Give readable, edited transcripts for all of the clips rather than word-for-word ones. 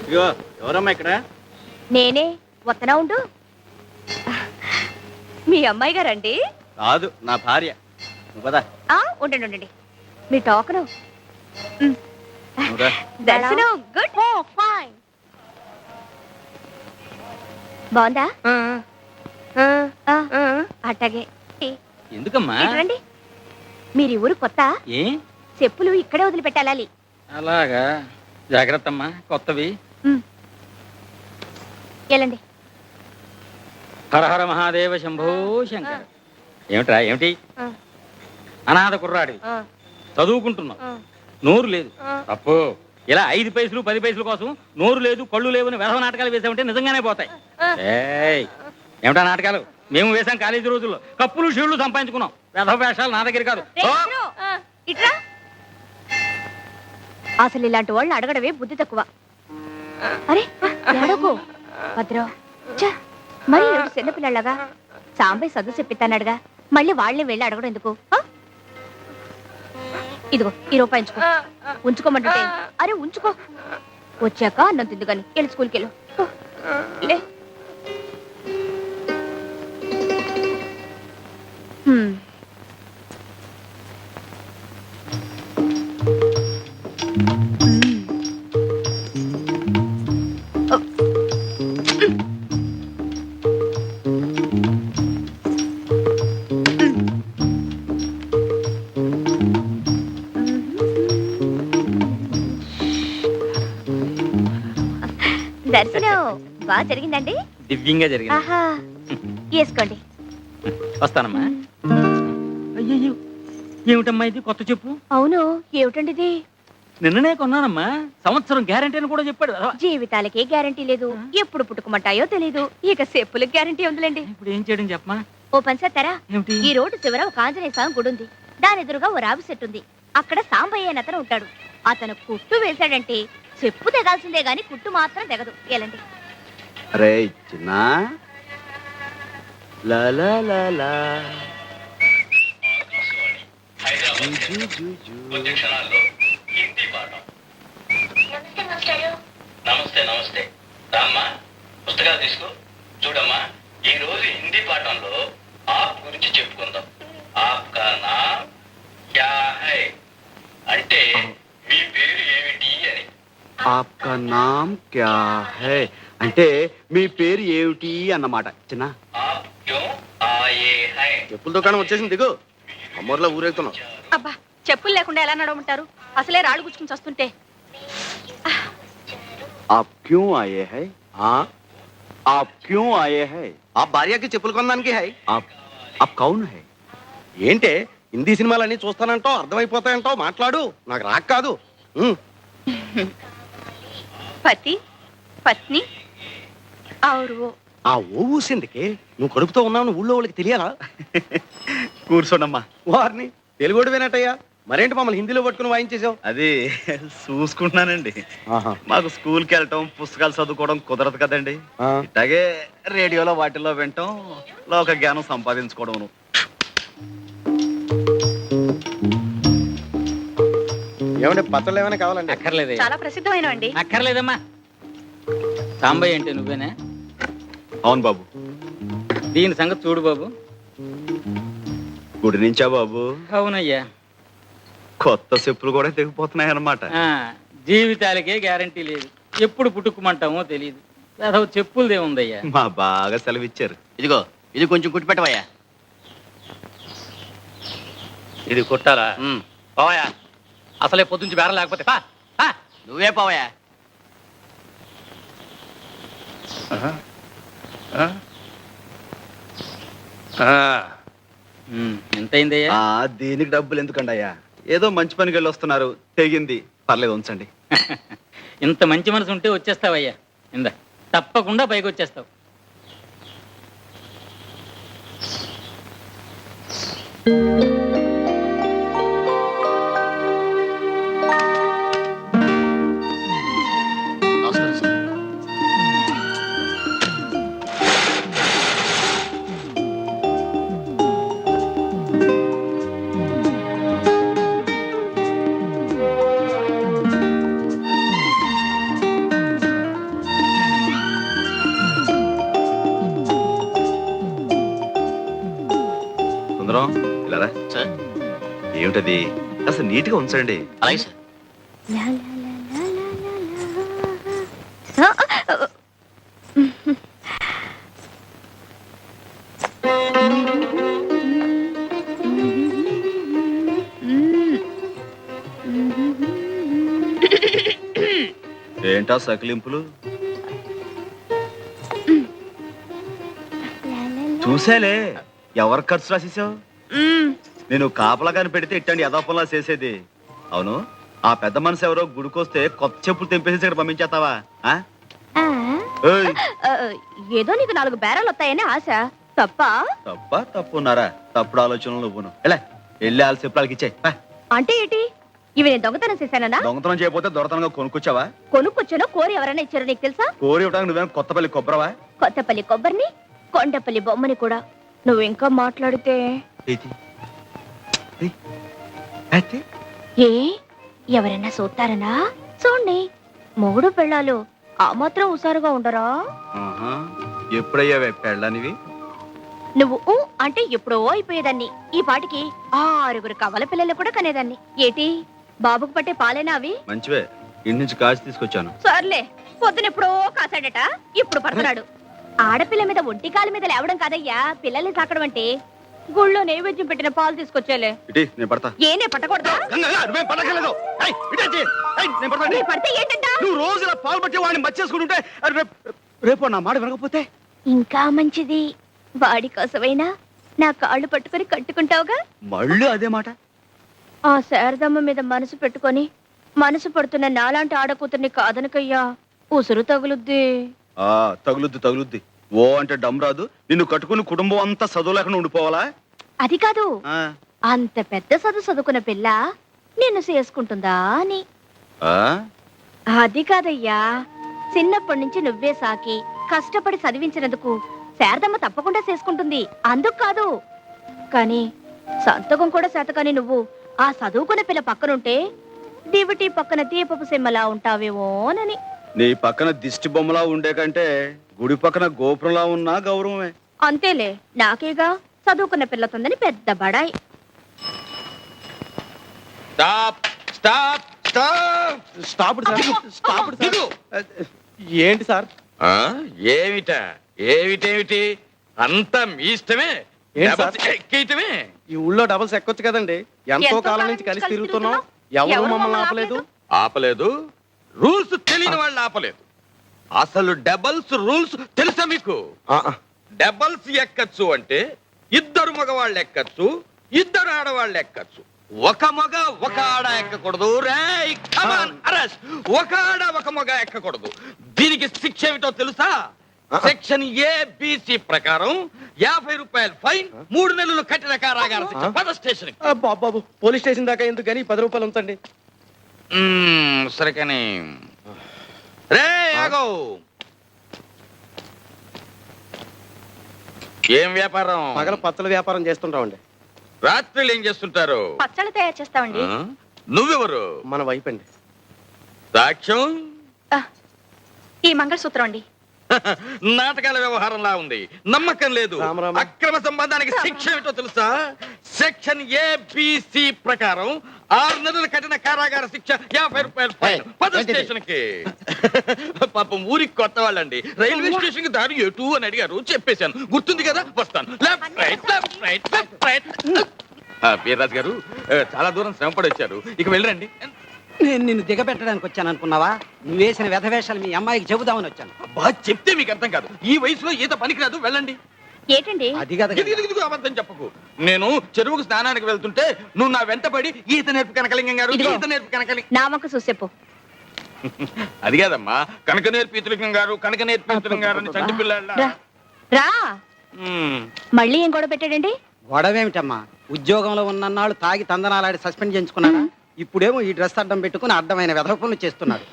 ఇగో ఎవరమ్మా ఇక్కడ? నేనే వత్తనా ఉండు. మీ అమ్మాయి గారండి? కాదు, నా భార్య. నువ్వు కదా? ఉండండి ఉండండి. మీ టోకను. నువ్వురా. దర్శనం గుడ్. ఫైన్. బాగుందా? అట్టగే. ఎందుకమ్మా? రండి. మీరు ఊరు కొత్త? ఏ చెప్పులు ఇక్కడే వదిలిపెట్టాలి. అలాగా, జాగ్రత్త అమ్మా, కొత్తవి. వెళ్ళండి. హర హర మహాదేవ శంభో శంకర. ఏమిట్రా ఏమిటి? అనాథ కుర్రాడి, చదువుకుంటున్నావు, నోరు లేదు. తప్పు. ఇలా 5 పైసలు 10 పైసల కోసం నోరు లేదు కళ్ళు లేవని వెధవ నాటకాలు వేసామంటే నిజంగానే పోతాయి. ఏమిటా నాటకాలు? మేము వేసాం కాలేజీ రోజుల్లో. కప్పులు షీళ్లు సంపాదించుకున్నాం. వెధవ వేషాలు నా దగ్గర కాదు. అసలు ఇలాంటి వాళ్ళని అడగడమే బుద్ధి తక్కువ. అరే అడగకు భద్రం. మరి చిన్నపిల్లలాగా సాంబయ్య చదువు చెప్పిస్తానడుగా, మళ్ళీ వాళ్ళని వెళ్ళి అడగడం ఎందుకు? ఇదిగో ఈ రూపాయి ఉంచుకో. ఉంచుకోమంటుంటే. అరే ఉంచుకో, వచ్చాక అన్నం తిందు కానీ. వెళ్ళి స్కూల్కి వెళ్ళు. దర్శనం బాగా జరిగిందండి? దివ్యంగా జరిగింది. వేసుకోండి. వస్తానమ్మా. అయ్యో, ఏమిటమ్మా ఇది? కొత్త చెప్పు. అవును, ఏమిటండి ఇది? నిన్ననే కొన్నానమ్మా. సంవత్సరం గ్యారంటీ అని కూడా చెప్పాడు. జీవితాలకే గ్యారంటీ లేదు, ఎప్పుడు పుట్టుకుమంటాయో తెలీదు. ఇక చెప్పులకు గ్యారంటీ ఉందిలేండి. ఇప్పుడు ఏం చేయడం చెప్పమా? ఓ పని చేస్తారా? ఈ రోడ్డు చివర ఒక ఆంజనేయ స్వామి గుడి ఉంది. దాని ఎదురుగా ఓ రావి చెట్టు ఉంది. అక్కడ సాంబయ్య అని అతను ఉంటాడు. అతను కుట్టు వేశాడంటే చెప్పు తెగాల్సిందే గాని కుట్టు మాత్రం తెగదు. ఎలాంటి అరే చిన్న నమస్తే నమస్తే. రామ్మా, పుస్తకాలు తీసుకో. చూడమ్మా, ఈ రోజు హిందీ పాఠంలో ఆప్ గురించి చెప్పుకుందాం. ఆప్ కా నామ్ క్యా హై అంటే మీ పేరు ఏమిటి అని. ఆప్కా నామ్ క్యా హై అంటే మీ పేరు ఏమిటి అన్నమాట. చిన్న ఆప్ క్యో ఆయే హై. చెప్పుల దుకాణం వచ్చేసింది, దిగు. అమ్మూర్లో ఊరేగుతున్నాం. అబ్బా, చెప్పులు లేకుండా ఎలా నడవమంటారు? అసలే రాళ్ళు గుచ్చుకుని వస్తుంటే. आप क्यों आए हैं? हाँ, आप क्यों आए हैं? ఆ భార్యకి చెప్పులు కొనడానికి హై. आप कौन है? ఏంటే హిందీ సినిమాలన్నీ చూస్తానంటావు, అర్థమైపోతాయంటావు. మాట్లాడు, నాకు రాక కాదు. పతి పత్ని ఔరు. ఆ ఓ ఊసిందికి నువ్వు కడుపుతో ఉన్నావు ఊళ్ళో వాళ్ళకి తెలియాలా? కూర్చోండమ్మా. వారిని తెలుగుడు వినట్టయ్యా. మరేంటి మమ్మల్ని హిందీలో పట్టుకుని వాయించేసావు? అది చూసుకుంటున్నానండి. మాకు స్కూల్కి వెళ్ళటం పుస్తకాలు చదువుకోవడం కుదరదు కదండి. ఇట్లాగే రేడియోలో వాటిల్లో వినటం, లోక జ్ఞానం సంపాదించుకోవడం. ఏమంటే పత్రాలు ఏమైనా కావాలండి? అక్కర్లేదు. చాలా ప్రసిద్ధమైన అండి. అక్కర్లేదమ్మా. సాంబయ్య అంటే నువ్వేనా? అవును బాబు. దీని సంగతి చూడు బాబు. గుడి నుంచా బాబు? అవునయ్యా. కొత్త చెప్పులు కూడా తెగిపోతున్నాయి అన్నమాట. జీవితాలకే గ్యారంటీ లేదు, ఎప్పుడు పుట్టుకుమంటామో తెలియదు. అసలు చెప్పులదే ఉందయ్యా. మా బాగా సెలవిచ్చారు. ఇదిగో ఇది కొంచెం కుట్టి పెట్టవయ్యా. ఇది కుట్టాలా? పోవయా, అసలే పొద్దుంచి బేరం లేకపోతే పా. నువ్వే పోవయ్యా. ఎంతైందయ్యా? దీనికి డబ్బులు ఎందుకండి అయ్యా? ఏదో మంచి పనికి వెళ్ళి వస్తున్నారు, తెగింది, పర్లేదు ఉంచండి. ఇంత మంచి మనసు ఉంటే వచ్చేస్తావయ్యా. ఇందా, తప్పకుండా పైకి వచ్చేస్తావు. ఏమిటది అసలు నీట్ గా ఉంచండి. అలాగే సార్. లా, లా, లా, లా, లా, లా, లా. ఆ, ఆ, ఏంటా సకిలింపులు? చూసేలే, ఎవరు ఖర్చు రాసేసావు? నేను కాపలాగాని పెడితే ఇట్టండి యథాపంలా చేసేది. అవును, ఆ పెద్ద మనసు ఎవరో గుడికొస్తే కొత్త చెప్పులు తెంపేసి ఇక్కడ పంపించేస్తావా? ఆ? ఆ. ఏయ్, ఆ, ఏదో నీకు 4 బేరాలు వస్తాయని ఆశ తప్ప. తప్పున్నారా? తప్పుడు ఆలోచనలు నువ్వును. ఎలా వెళ్ళి వాళ్ళ చెప్పులకి ఇచ్చాయి. అంటే ఏంటి? ఇవి నేను దొంగతనం చేశానా? దొంగతనం చేయకపోతే దొరతనంగా కొనుక్కొచ్చావా? కొనుక్కొచ్చానో కోరి ఎవరైనా ఇచ్చారో నీకు తెలుసా? కోరి ఇవ్వడానికి నువ్వేం కొత్తపల్లి కొబ్బరవా? కొత్తపల్లి కొబ్బరిని, కొండపల్లి బొమ్మని కూడా. నువ్వు ఇంకా మాట్లాడితే ఏ ఎవరైనా చూస్తారనా? చూడండి, మొగుడు పెళ్ళాలు ఆ మాత్రం హుషారుగా ఉండరా? ఆహా, ఎప్పుడయ్యావే పెళ్ళనివి? నువ్వు ఊ అంటే ఎప్పుడో అయిపోయేదాన్ని. ఈ పాటికి 6 కవల పిల్లలు కూడా కనేదాన్ని. ఏటి బాబుకు పట్టే పాలేనా అవి? మంచివే, ఇంటి నుంచి కాచి తీసుకొచ్చాను. సర్లే, పొద్దునెప్పుడో కాసాడట, ఇప్పుడు పడుతున్నాడు. ఆడపిల్ల మీద ఒంటి కాలు మీద లేవడం కాదయ్యా పిల్లల్ని సాకడం అంటే. గుళ్ళో నైవేద్యం పెట్టిన పాలు తీసుకొచ్చేలే. ఇటీ, నేను పడతా. ఏనే పట్టకూడదా? నువ్వేం పడకలేదు. ఏయ్, ఇటే చెయ్యి. ఏయ్, నేను పడతా. నీ పడితే ఏంటంట? నువ్వు రోజు ఇలా పాలు పట్టి వాడిని మర్చేసుకుంటుంటే రేపు నా మాట వినకపోతే? ఇంకా మంచిది, వాడి కోసమైనా నా కాళ్ళు పట్టుకొని కట్టుకుంటావుగా. మళ్ళీ అదే మాట? ఆ శారదమ్మ మీద మనసు పెట్టుకొని మనసు పడుతున్న నాలాంటి ఆడకూతుర్ని కాదనకయ్యా, ఉసురు తగులుద్ది. ఆ తగులుద్ది. ఓ అంటే డమ్ రాదు. నిన్ను కట్టుకుని కుటుంబం అంతా చదువు లేకుండా ఉండిపోవాలా? అది కాదు, ఆ, అంత పెద్ద చదువుకున్న పిల్ల నిన్ను చేసుకుంటుందా అని. ఆ? అది కాదయ్యా, చిన్నప్పటి నుంచి నువ్వే సాకి కష్టపడి చదివించినందుకు శారదమ్మ తప్పకుండా చేసుకుంటుంది, అందుకు కాదు. కానీ సంతకం కూడా శాతకాని నువ్వు ఆ చదువుకున్న పిల్ల పక్కనుంటే దివిటి పక్కన దీపపు సిమ్మలా ఉంటావేమోనని. నీ పక్కన దిష్టి బొమ్మలా ఉండే కంటే గుడి పక్కన గోపురంలా ఉన్నా గౌరవమే. అంతేలే, నాకేగా చదువుకున్న పిల్లతుందని పెద్ద బడాయి. Stop stop stop. Stop sir. ఏంటి సార్? ఏమిటేమిటి అంతా మీ ఇష్టమే. ఏంటి సార్? ఎక్కేయటమే. ఈ ఊళ్ళో డబల్స్ ఎక్కొచ్చు కదండి. ఎంతో కాలం నుంచి కలిసి తిరుగుతున్నాం, ఎవరు మమ్మల్ని ఆపలేదు. ఆపలేదు, రూల్స్ తెలియని వాళ్ళు ఆపలేదు. అసలు డబల్స్ రూల్స్ తెలుసా మీకు? డబల్స్ ఎక్కచ్చు అంటే 2 మగవాళ్ళు ఎక్కచ్చు, 2 ఆడవాళ్ళు ఎక్కచ్చు. ఒక మగ ఒక ఆడ ఎక్కకూడదు. రేయ్ కమాన్ అరెస్ట్. ఒక ఆడ ఒక మగ ఎక్కకూడదు. దీనికి శిక్ష ఏమిటో తెలుసా? సెక్షన్ ఏబిసి ప్రకారం 50 రూపాయలు ఫైన్, 3 నెలలు కఠిన కారాగార శిక్ష. పద స్టేషన్. బాబు, పోలీస్ స్టేషన్ దాకా ఎందుకు కానీ 10 రూపాయలు ఉంచండి. సరే కానీ రే ఆగో. ఏం వ్యాపారం? పగల పచ్చల వ్యాపారం చేస్తుంటామండి. రాత్రులు ఏం చేస్తుంటారు? పచ్చళ్ళు తయారు చేస్తామండి. ఆ? నువ్వెవరు? మన వైపు అండి. సాక్ష్యం? ఈ మంగళసూత్రం అండి. నాటకాల వ్యవహారంలా ఉంది, నమ్మకం లేదు. రామ రామ. అక్రమ సంబంధానికి శిక్ష ఏమిటో తెలుసా? సెక్షన్ ఏబిసి ప్రకారం 6 నెలల కఠిన కారాగార శిక్ష, 50 రూపాయలు ఫైన్. పద స్టేషన్ కి. పాపం ఊరికి కొత్త వాళ్ళండి. రైల్వే స్టేషన్ కి దారి ఎటు అని అడిగారు, చెప్పేశాను. గుర్తుంది కదా? వస్తాను. Left right left right left right. Veerraju గారు చాలా దూరం శ్రమపడి వచ్చారు, ఇక వెళ్ళండి. నేను నిన్ను దిగబెట్టడానికి వచ్చాను అనుకున్నావా? నువ్వు వేసిన వ్యధవేషాలు మీ అమ్మాయికి చెబుదామని వచ్చాను. అబ్బా, చెప్తే మీకు అర్థం కాదు. ఈ వయసులో ఈత పనికిరాదు, వెళ్ళండి. ఏంటండి? అది కదా ఇదిగో అబద్ధం చెప్పకు. నేను చెరువుకు స్నానానికి వెళ్తుంటే నువ్వు నా వెంటపడి ఈత నేర్పు కనకలింగం గారు, ఇదిగో. ఈత నేర్పు కనకలింగ. నా వంక చూసేపు. అది కాదమ్మా, కనక నేర్పు ఈతలింగం గారు, కనక నేర్పు ఈతలింగం గారు అని చంటి పిల్ల. రా, రా. మళ్ళీ ఏం గొడవ పెట్టాడండి? గొడవేమిటమ్మా? ఉద్యోగంలో ఉన్నన్నాళ్ళు తాగి తందనాలాడి సస్పెండ్ చేయించుకున్నాడా? ఇప్పుడేమో ఈ డ్రెస్ అడ్డం పెట్టుకుని అడ్డమైన వెధవ పనులు చేస్తున్నాడు.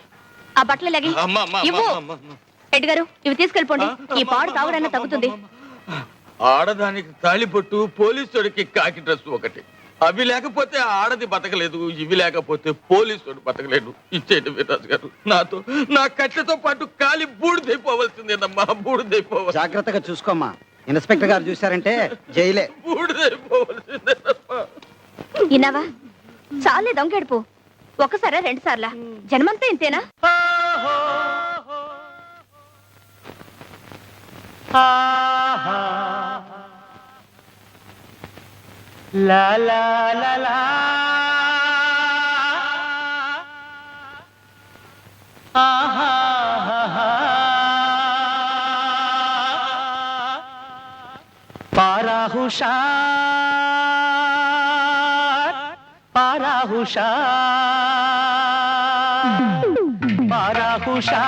ఆ బట్టలు లగి ఇవ్వు. రెడ్డి గారు, ఇవి తీసుకెళ్ళిపోండి. ఈ పాడు తాగుడన్నా తగ్గుతుంది. ఆడదానికి తాళిబొట్టు, పోలీసుడికి కాకి డ్రెస్ ఒకటి. అవి లేకపోతే ఆడది బతకలేదు, ఇవి లేకపోతే పోలీసుడు బతకలేదు. ఇచ్చేయండి వీర్రాజు గారు. నాతో నా కట్టెతో పాటు కాలి బూడిదైపోవలసిందేనమ్మా, బూడిదైపోవాలి. జాగ్రత్తగా చూసుకోమ్మా. ఇన్స్పెక్టర్ గారు చూశారంటే జైలే. బూడిదైపోవలసిందేనమ్మా. ఇన్నావా? చాలే దొంగెడుపు. ఒకసారా 2 సార్లా? జన్మంతా ఇంతేనా? లా లా లా లా ఆహా పారా హుషార్ పారా హుషార్ పారా హుషార్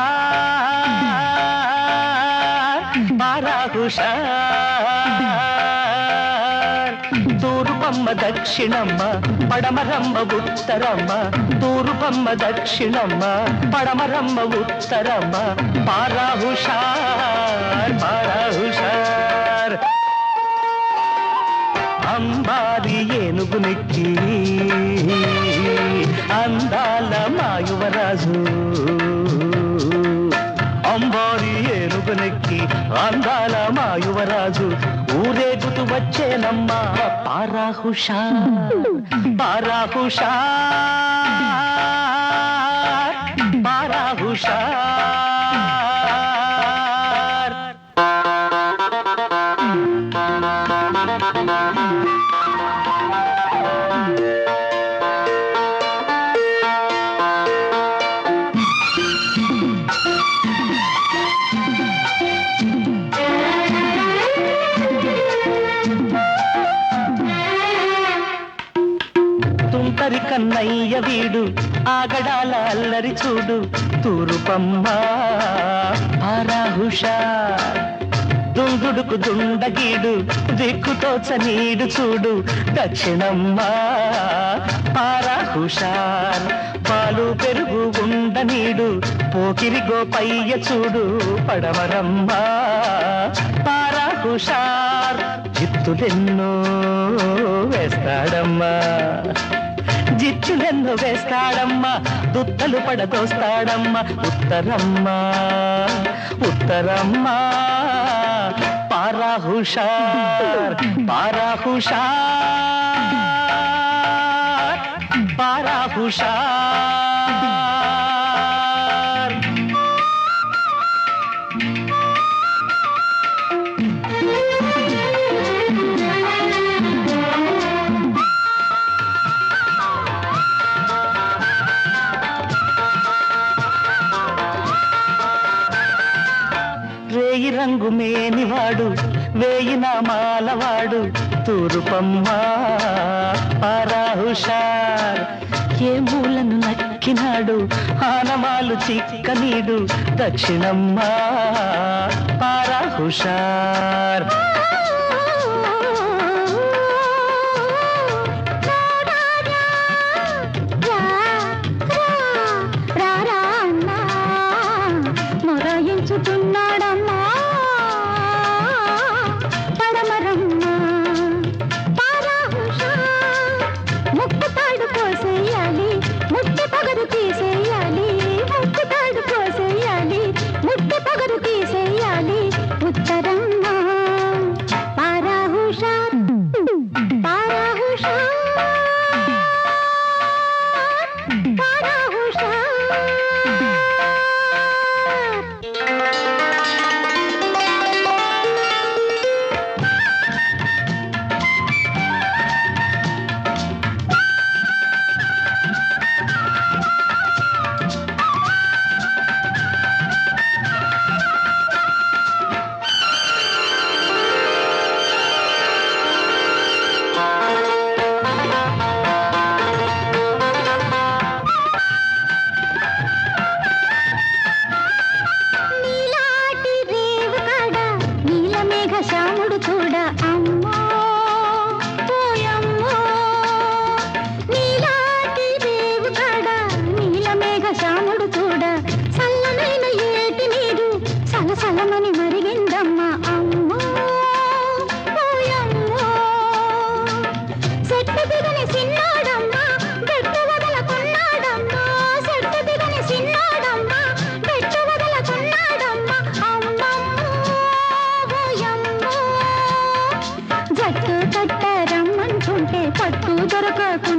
పారా హుషార్ తూర్పమ్మ దక్షిణమ్మ పడమరమ్మ ఉత్తరమ్మ తూర్పమ్మ దక్షిణమ్మ పడమరమ్మ ఉత్తరమ్మ పారా హుషార్ పారా హుషార్ అంబారి ఏనుగు నెక్కి అందాల మాయువరాజు అంబారి ఏనుగు నెక్కి అందాల మాయువరాజు ఊరేగుతూ వచ్చేనమ్మా పారా హుషార్ పారా హుషార్ పారా హుషార్ తుంటరి కన్నయ్య వీడు ఆగడాల అల్లరి చూడు తూరుపమ్మ పారా హుషార్ దుందుడుకు దుండగీడు దిక్కుతోచ నీడు చూడు దక్షిణమ్మ పారా హుషార్ పాలు పెరుగు ఉండ నీడు పోకిరి గోపయ్య చూడు పడమరమ్మ పారా హుషార్ జిత్తులెన్నో వేస్తాడమ్మా జిత్తులెన్నో వేస్తాడమ్మా దుత్తలు పడదోస్తాడమ్మా ఉత్తరమ్మ ఉత్తరమ్మ పారా హుషార్ పారా హుషార్ పారా హుషార్ రేయి రంగు మేనివాడు వేయి నామాలవాడు తూరుపమ్మ పారా హుషార్ ఏ మూలను నక్కినాడు ఆనమాలు చిక్కనీడు దక్షిణమ్మ పారా హుషార్ మొరాయించుతున్నాడమ్మా పడమరమ్మ పారా హుషార్ ముక్కుతాడు కోసేయాలి ముట్టి పగరు తీసేయాలి ముక్కుతాడు కోసేయాలి ముట్టి పగరు తీసేయాలి ఉత్తరమ్మ పారా హుషార్ పారా హుషార్ పారా హుషార్ శ్యాముడు చూడ అమ్మో పోయమ్మో నీలాటి రేవు కాడ నీలమేఘ శ్యాముడు చూడ సల్లనైన ఏటి నీరు సలసలమని మరిగిందమ్మా అమ్మో పోయమ్మో చెట్టు దిగని సిన్నాడమ్మా గట్టు వదలకున్నాడమ్మా చెట్టు దిగని సిన్నాడమ్మా గట్టు వదలకున్నాడమ్మా అమ్మమ్మో జట్టు కట్ట రమ్మంటుంటే పట్టు దొరకకు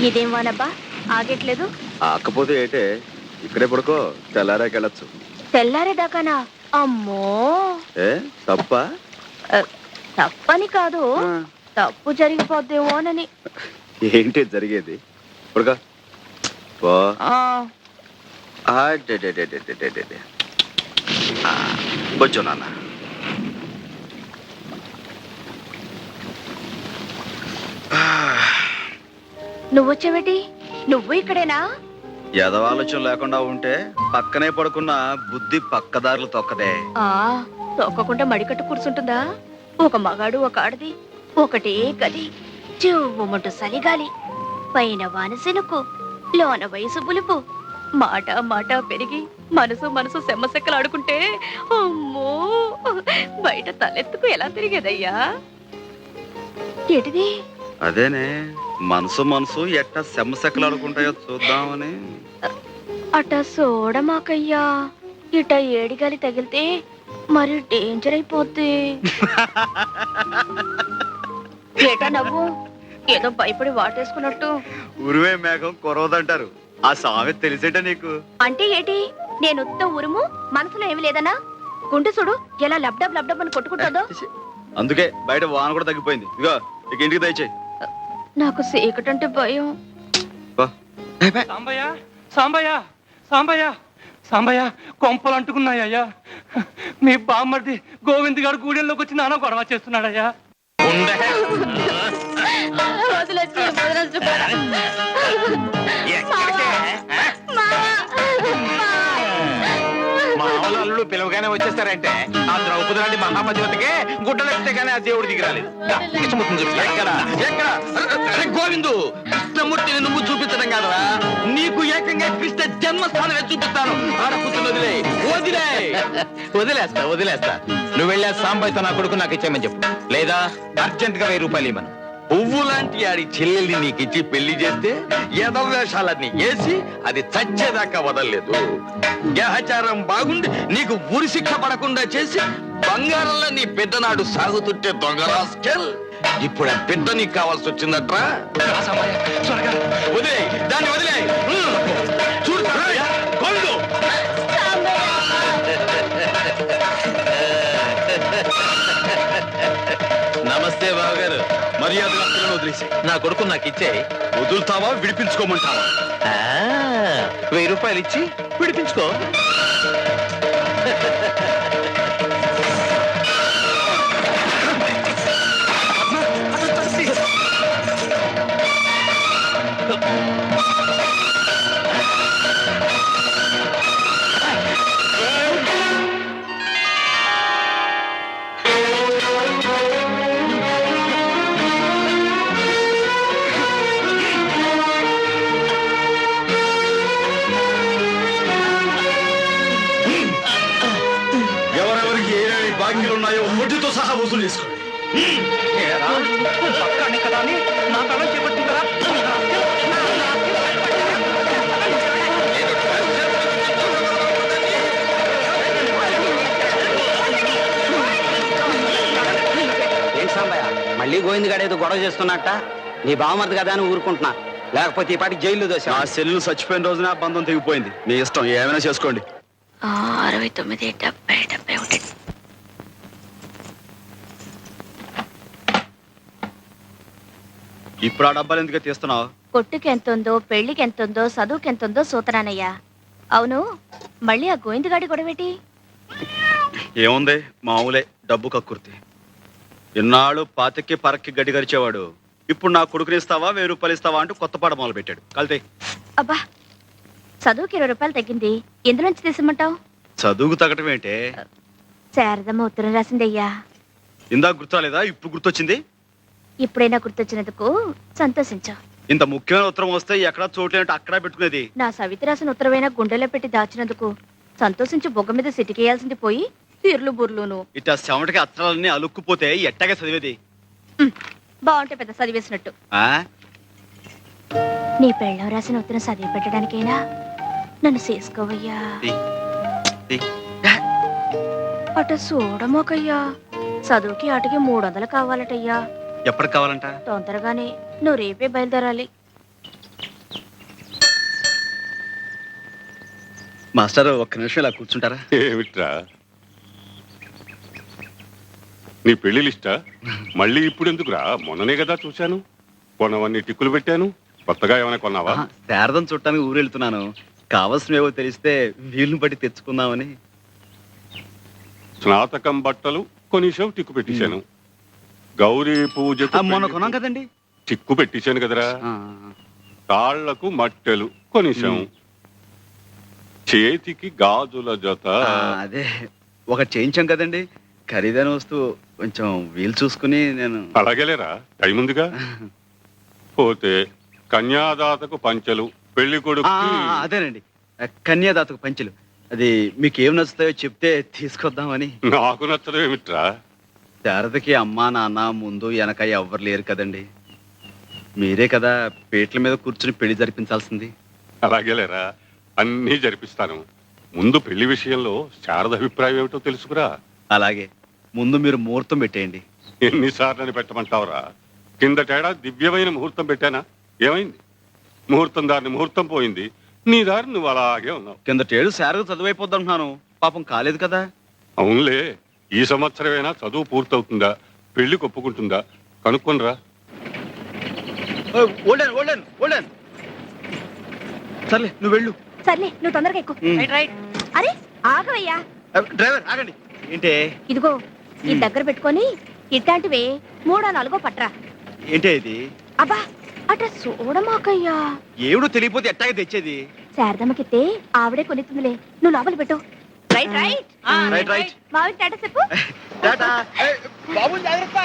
ఇదేం వానబ్బా ఆగట్లేదు. ఆకపోతే ఏంటే, ఇక్కడే పడుకో, తెల్లారాకెళ్ళచ్చు. తెల్లారేదాకానా? అమ్మో, ఏ తప్ప? తప్పని కాదు, తప్పు జరిగిపోద్దేమోనని. ఏంటి జరిగేది? పడుకో పో. కొంచెం నాన్న. నువ్వొచ్చావేటి? నువ్వు ఇక్కడేనా? ఎదవాలోచన లేకుండా ఉంటే పక్కనే పడుకున్న బుద్ధి పక్కదారులు తొక్కదే. తొక్కకుండా మడికట్టు కూర్చుంటుందా? ఒక మగాడు ఒక ఆడది ఒకటే గది, చెవుమంటూ సలిగాలి, పైన వానసెనుకు, లోన వయసు పులుపు, మాట మాట పెరిగి మనసు మనసు సెమ్మసెక్కలాడుకుంటే అమ్మో బయట తలెత్తుకు ఎలా తిరిగేదయ్యా? ఏటిది? అదేనే, మనసు మనసు ఎట్ట సెమ్మసెక్కలాడుకుంటాయో చూద్దామని. అట చూడమాకయ్యా, ఇట ఏడిగాలి తగిలితే మరి డేంజర్ అయిపోద్ది. ఏటా నవ్వు? ఏదో భయపడి వాటేసుకున్నట్టు. ఉరువే మేఘం కురవదంటారు, ఆ సామెత తెలిసేట నీకు? అంటే ఏటి? నేను ఉత్త ఉరుము, మనసులో ఏమి లేదనా? గుండె చూడు ఎలా లబ్డబ్ లబ్డబ్ అని కొట్టుకుంటుందో. అందుకే బయట వాన కూడా తగ్గిపోయింది. ఇగో ఇక ఇంటికి దయచేయి. నాకు చీకటంటే భయం. సాంబయ్య సాంబయ్య సాంబయ్య సాంబయ్య, కొంపలు అంటుకున్నాయ్యా. మీ బామ్మర్ది గోవింద్ గారు గూడెంలోకి వచ్చి నాన్న గొడవ చేస్తున్నాడయ్యా. మామూలు అల్లుడు పిలవగానే వచ్చేస్తారంటే ఆ ద్రౌపది లాంటి మహాపతివతికే గుడ్డలెత్తే గానీ ఆ దేవుడు దిగిరాలేదు. గోవిందు, కృష్ణమూర్తిని నువ్వు చూపించడం కాదరా, నీకు ఏకంగా కృష్ణ జన్మస్థానమే చూపిస్తాను. ఆడపుత్రులు వదిలేస్తా. నువ్వు వెళ్ళా సాంబాయితో నా కొడుకు నాకు ఇచ్చేయమని చెప్పు, లేదా అర్జెంట్ గా 1000 రూపాయలు ఇవ్వను. పువ్వు లాంటి ఆడి చెల్లెల్ని నీకిచ్చి పెళ్లి చేస్తే ఎదవేషాలన్నీ వేసి అది చచ్చేదాకా వదలలేదు. గ్రహచారం బాగుండి నీకు ఉరి శిక్ష పడకుండా చేసి బంగారంలో నీ పెద్దనాడు సాగుతుంటే దొంగరాస్కెల్, ఇప్పుడు ఆ పెద్ద నీకు కావాల్సి వచ్చిందట్రా. వదిలే దాన్ని, వదిలే. చూడు గోవిందు, నమస్తే బావగారు. మర్యాదగా పిల్లను వదిలేసి నా కొడుకు నాకు ఇచ్చే. వదులుతావా విడిపించుకోమంటావా? 1000 రూపాయలు ఇచ్చి విడిపించుకో. ఎవరెవరికి ఏమేమి బాకీలు ఉన్నాయో వడ్డీతో సహా వసూలు చేసుకోండి. కదా అని నా తల చేపట్టిందరా? ఏం సాంబయ్య, మళ్ళీ గోవింద్ గారు ఏదో గొడవ చేస్తున్నట్ట? నీ బావమర్ది కదా అని ఊరుకుంటున్నా, లేకపోతే ఈ పాటి జైల్లో దోశ. నా సెల్లు చచ్చిపోయిన రోజున ఆ బంధం తెగిపోయింది. మీ ఇష్టం, ఏమైనా చేసుకోండి. 69, 70, 71. ఇప్పుడు ఆ డబ్బాలు ఎందుకు తీస్తున్నావు? కొట్టుకి ఎంతుందో, పెళ్లికి ఎంతుందో, చదువుకి ఎంతుందో సూతరానయ్యా. అవును, మళ్ళీ ఆ గోవిందగాడి గొడవేటి? ఏముంది, మామూలే, డబ్బు కక్కుర్తి. ఇన్నాళ్ళు పాతకి పరక్కి గడ్డి గరిచేవాడు ఇప్పుడు నా కొడుకుని ఇస్తావా 1000 రూపాయలు ఇస్తావా అంటూ కొత్త పాట మొదలు పెట్టాడు. కలితే అబ్బా, చదువుకి 20 రూపాయలు తగ్గింది, ఎందులోంచి తీసమంటావు? చదువుకు తగ్గటం ఏంటే? శారదమ్మ ఉత్తరం రాసిందయ్యా. ఇందాక గుర్తురాలేదా? ఇప్పుడు గుర్తొచ్చింది. ఇప్పుడైనా గుర్తొచ్చినందుకు సంతోషించు. ఇంత ముఖ్యమైన ఉత్తరం వస్తే ఎక్కడా చోట్లేనట్టు అక్కడా పెట్టుకునేది. నా సవితి రాసిన ఉత్తరమైనా గుండెలో పెట్టి దాచినందుకు సంతోషించి బొగ్గ మీద సిటికేయాల్సింది పోయి తీర్లు బుర్లును. ఇట్లా చెమటకి అత్తరాలన్నీ అలుక్కుపోతే ఎట్టగా చదివేది? బాగుంటే పెద్ద చదివేసినట్టు. ఆ నీ పెళ్ళం రాసిన ఉత్తరం చదివి పెట్టడానికైనా నన్ను చేసుకోవయ్యా. అట చూడమోకయ్యా, చదువుకి ఆటకి 300 కావాలటయ్యా. ఎప్పటికి కావాలంట? తొందరగానే, నువ్వు రేపే బయలుదేరాలి. మాస్టర్ ఒక్క నిమిషం ఇలా కూర్చుంటారా? ఏమిట్రా నీ పెళ్లి లిస్టా? మళ్ళీ ఇప్పుడు ఎందుకురా? మొన్ననే కదా చూశాను. కొన్నవన్నీ టిక్కులు పెట్టాను. కొత్తగా ఏమైనా కొన్నావా? శారదం చుట్టానికి ఊరు వెళ్తున్నాను. కావలసినవేవో తెలిస్తే వీలుని బట్టి తెచ్చుకుందామని. స్నాతకం బట్టలు కొనిసావు, టిక్కు పెట్టేశాను. గౌరీ పూజకు మొన్న కొన్నాం కదండి. టిక్కు పెట్టేశాను కదరా. తాళ్లకు మట్టెలు కొనిసాం. చేతికి గాజుల జత. అదే ఒకటి చేయించాం కదండి. ఖరీదైన వస్తువు కొంచెం వీలు చూసుకుని నేను. అలాగేలేరా, టైం ఉందిగా. పోతే కన్యాదాతకు పంచెలు, పెళ్లి కొడుకు. అదేనండి, కన్యాదాతకు పంచెలు. అది మీకు ఏం నచ్చుతాయో చెప్తే తీసుకొద్దామని. నాకు నచ్చడం ఏమిట్రా? శారదకి అమ్మా నాన్న ముందు వెనక ఎవ్వరు లేరు కదండి. మీరే కదా పీటల మీద కూర్చుని పెళ్లి జరిపించాల్సింది. అలాగేలేరా, అన్నీ జరిపిస్తాను. ముందు పెళ్లి విషయంలో శారద అభిప్రాయం ఏమిటో తెలుసుకురా. అలాగే, ముందు మీరు ముహూర్తం పెట్టేయండి. ఎన్నిసార్లు పెట్టమంటావురా? కిందటేడా దివ్యమైన ముహూర్తం పెట్టానా? ఏమైంది? ముహూర్తం దారిని ముహూర్తం పోయింది. నీ దారి నువ్వు అలాగే ఉన్నావు. కిందటేడు శారద చదువైపోద్ది అంటున్నాను. పాపం కాలేదు కదా. అవునులే, ఈ సంవత్సరమైనా చదువు పూర్తవుతుందా, పెళ్లి ఒప్పుకుంటుందా కనుక్కొనిరా. సర్లే నువ్వు వెళ్ళు. సర్లే నువ్వు తొందరగా ఎక్కు. అరే ఆగవయ్యా. డ్రైవర్ ఆగండి. ఏంటే? ఇదిగో ఈ దగ్గర పెట్టుకొని ఇట్లాంటివే 3-4 పట్రా. ఏంటే ఇది? అబ్బా అట్లా చూడమాకయ్యా. ఏమిడో తెలియపోతే ఎట్టాగే తెచ్చేది? శారదమ్మకితే ఆవిడే కొనిస్తుందిలే. నువ్వు లోపల పెట్టు. Right right right right. మావి టాటా చెప్పు. టాటా. బాబు జాగ్రత్త.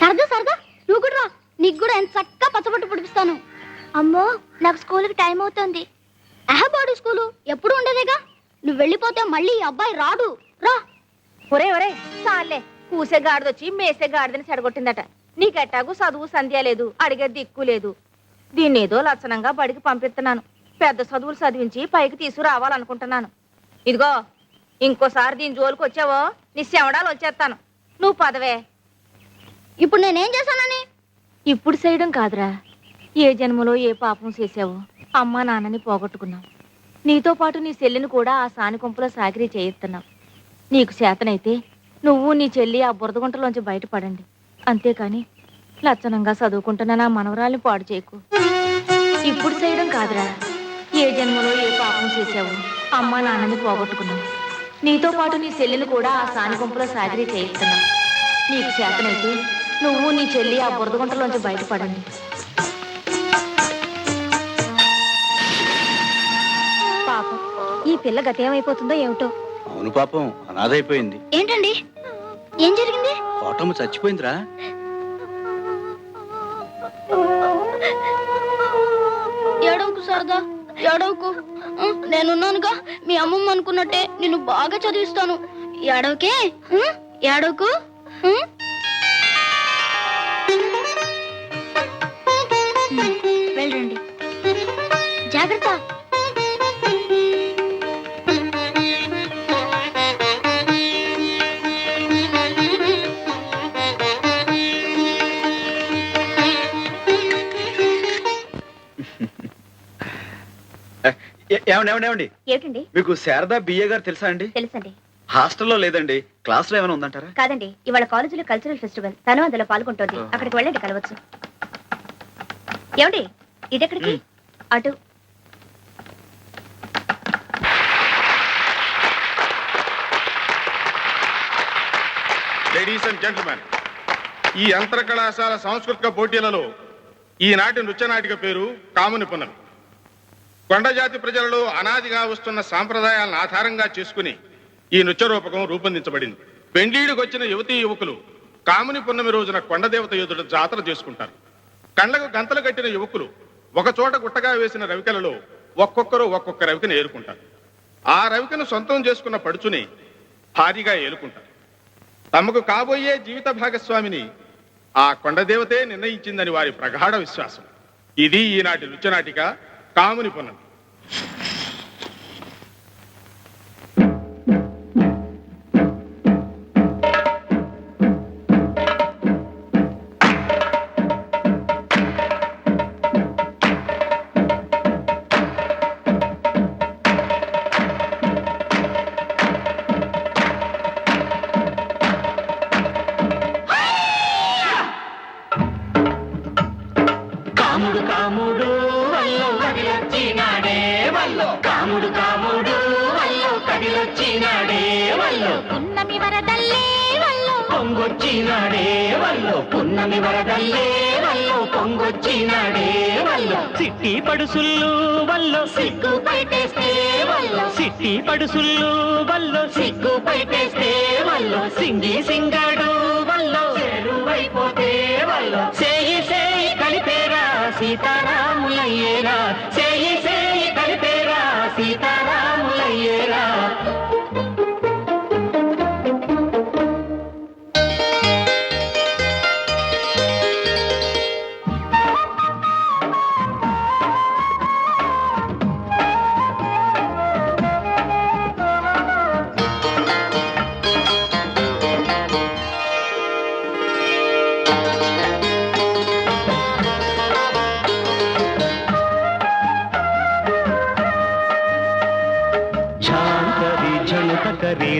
సరదా సరదా నువ్వు కూడా రా. నీకు కూడా ఎంత చక్కగా పచ్చబొట్టు పుడిపిస్తాను. అమ్మో నాకు స్కూల్కి టైం అవుతుంది. బాడు స్కూలు ఎప్పుడు ఉండేదేగా. నువ్వు వెళ్ళిపోతే మళ్ళీ ఈ అబ్బాయి రాడు. రా. ఒరే ఒరే చాలే. కూసే గాడిదొచ్చి మేసే గాడిదని చెడగొట్టిందట. నీకెట్టాగు చదువు సంధ్య లేదు, అడిగే దిక్కు లేదు. దీన్నేదో లక్షణంగా బడికి పంపిస్తున్నాను. పెద్ద చదువులు చదివించి పైకి తీసుకురావాలనుకుంటున్నాను. ఇదిగో ఇంకోసారి దీని జోలికి వచ్చావో నీ శవడాలు వచ్చేస్తాను. నువ్వు పదవే. ఇప్పుడు నేనేం చేశానని? ఇప్పుడు చేయడం కాదురా, ఏ జన్మలో ఏ పాపం చేసావో అమ్మా నాన్నని పోగొట్టుకున్నావు. నీతో పాటు నీ చెల్లిని కూడా ఆ సాని గుంపులో సాకిరీ చేయిస్తున్నావు. నీకు చేతనైతే నువ్వు నీ చెల్లి ఆ బురదగుంటలోంచి బయటపడండి. అంతేకాని లక్షణంగా చదువుకుంటున్నా నా మనవరాల్ని పాడు చేయకు. ఇప్పుడు చేయడం కాదురా, ఏ జన్మలో ఏ పాపం చేసావో అమ్మా నాన్నని పోగొట్టుకున్నావు. నీతో పాటు నీ చెల్లిని కూడా ఆ సాని గుంపులో సాకిరీ చేయిస్తున్నావు. నీకు చేతనైతే నువ్వు నీ చెల్లి ఆ బురదగుంటలోంచి బయటపడండి. పాపం ఈ పిల్ల గతేమైపోతుందో ఏమిటో. అవును పాపం, అనాథైపోయింది. ఏంటండి ఏం జరిగింది? కోటమ్మ చచ్చిపోయిందిరా. ఏడవకు సరదా, ఏడవకు. నేనున్నానుగా. మీ అమ్మమ్మ అనుకున్నట్టే నిన్ను బాగా చదివిస్తాను. ఏడవకే, ఏడవకు. వెళ్ళండి, జాగ్రత్త. ఏమండి ఏమిటండి? మీకు శారదా బిఏ గారు తెలుసా అండి? తెలుసండి. హాస్టల్లో లేదండి, క్లాస్ లో ఏమైనా ఉందంటారా? కాదండి, ఇవాళ కాలేజీలో కల్చరల్ ఫెస్టివల్, తను అందులో పాల్గొంటోంది. అక్కడికి వెళ్ళండి, కలవచ్చు. ఏమండి ఇటెక్కడికి? అటు. లేడీస్ అండ్ జెంట్మెన్, ఈ అంతర్ కళాశాల సాంస్కృతిక పోటీలలో ఈనాటి నృత్యనాటిక పేరు కాముని పున్నమి. కొండజాతి ప్రజలలో అనాదిగా వస్తున్న సాంప్రదాయాలను ఆధారంగా చేసుకుని ఈ నృత్య రూపకం రూపొందించబడింది. పెండ్లీడికి వచ్చిన యువతీ యువకులు కాముని పున్నమి రోజున కొండదేవత ఎదుట జాతర చేసుకుంటారు. కండ్లకు గంతలు కట్టిన యువకులు ఒక చోట గుట్టగా వేసిన రవికలలో ఒక్కొక్కరు ఒక్కొక్క రవికను ఏరుకుంటారు. ఆ రవికను సొంతం చేసుకున్న పడుచుని భారీగా ఏలుకుంటారు. తమకు కాబోయే జీవిత భాగస్వామిని ఆ కొండదేవతే నిర్ణయించిందని వారి ప్రగాఢ విశ్వాసం. ఇది ఈనాటి నృత్యనాటిక కాముని పున్నమి. పున్నమి వరదల్లే వల్లో పొంగొచ్చినాడే వల్లో పున్నమి వరదల్లే వల్లో పొంగొచ్చినాడే వల్లో సిట్టి పడుసుళ్ళు వల్లో సిగ్గు పైటేస్తే వల్లో సిట్టి పడుసుళ్ళు వల్లో సిగ్గు పైటేస్తే వల్లో సింగి సింగాడు వల్లో చెరువైపోతే వల్లో సేయి సేయి కలిపేరా సీతారాములయ్యేరా సేయి సేయి కలిపేరా సీతారాములయ్యేరా.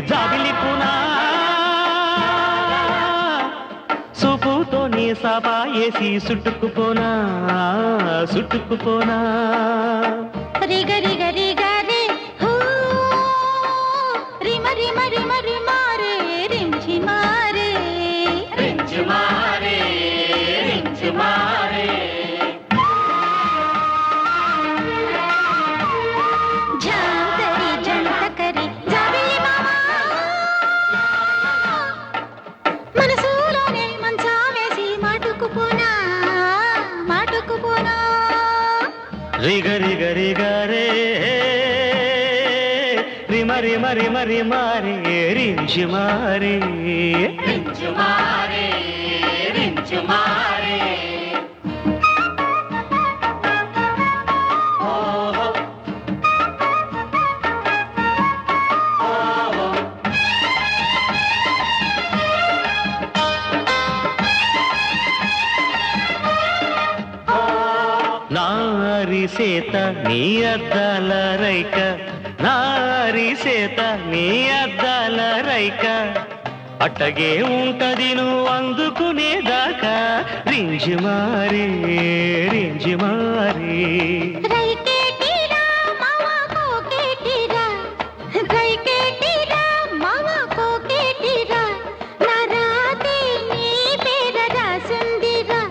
జాబిలి పునా సుపుతో నీ సభా ఏసి సుట్టుకుపోనా సుట్టుకుపోనా రిగ రిగ రిగ రే హూ రిమ రిమ రిమ రిమ రే రించి మారే రించి మారే రించి మారే జాంతరి జంతకరి జాబిలి మామా మనసులోనే మంచా వేసి మాటుకుపోనా మాటుకుపోనా రిగ రిగ రిగ రే రిమ రిమ రిమ రిమ రే రించి మారే రించి మారే రించి మారే. నారి సేత నీ అద్దాల రైక నారి సేత నీ అద్దాల రైక అట్టగే ఉంటది నువ్వు అందుకునేదాకా రింజి మారే రింజి మారే రైకేటిరా మావా కోకేటిరా రైకేటిరా మావా కోకేటిరా నా రాతే నీ పేర రాసుందిరా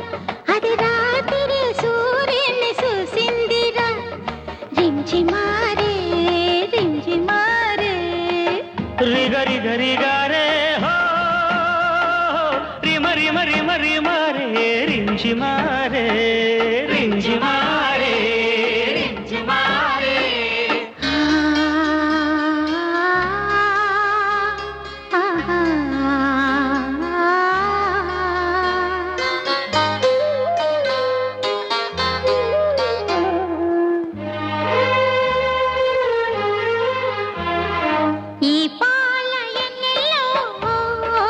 అది రాత్రి సూర్యుని చూసిందిరా రించి మారే రించి మారే రిగ రిగ రిగ రే హో రిమ రిమ రిమ రిమ రే రించి మారే.